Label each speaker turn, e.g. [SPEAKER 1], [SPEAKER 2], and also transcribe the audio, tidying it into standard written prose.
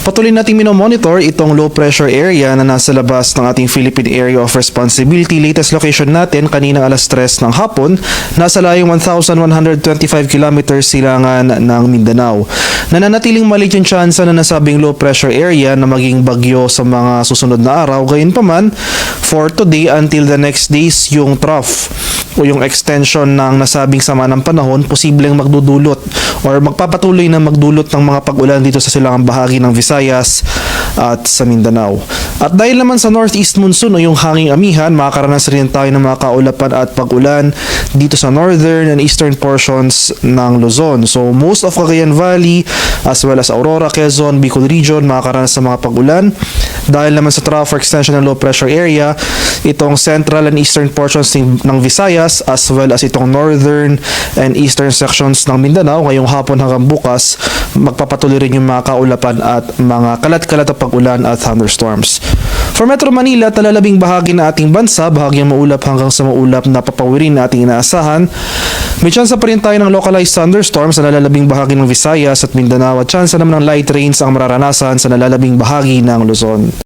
[SPEAKER 1] Patuloy nating minomonitor itong low pressure area na nasa labas ng ating Philippine Area of Responsibility. Latest location natin kaninang alas 3 ng hapon, nasa layong 1,125 kilometers silangan ng Mindanao. Nananatiling maliit yung tsansa na nasabing low pressure area na maging bagyo sa mga susunod na araw. Gayunpaman, for today until the next days, yung trough o yung extension ng nasabing sama ng panahon posibleng magdudulot or magpapatuloy na magdulot ng mga pag-ulan dito sa silangang bahagi ng Visayas at sa Mindanao. At dahil naman sa northeast monsoon o yung hanging amihan, makakaranas rin tayo ng mga kaulapan at pag-ulan dito sa northern and eastern portions ng Luzon. So most of Cagayan Valley as well as Aurora, Quezon, Bicol region makakaranas ng mga pag-ulan. Dahil naman sa trough or extension ng low pressure area, itong central and eastern portions ng Visayas as well as itong northern and eastern sections ng Mindanao ngayong hapon hanggang bukas, magpapatuloy rin yung mga kaulapan at mga kalat-kalat na pag-ulan at thunderstorms. For Metro Manila, talalabing bahagi na ating bansa, bahagyang maulap hanggang sa maulap na papawirin na ating inaasahan. May tsansa pa rin tayo ng localized thunderstorms sa nalalabing bahagi ng Visayas at Mindanao at tsansa naman ng light rains ang mararanasan sa nalalabing bahagi ng Luzon.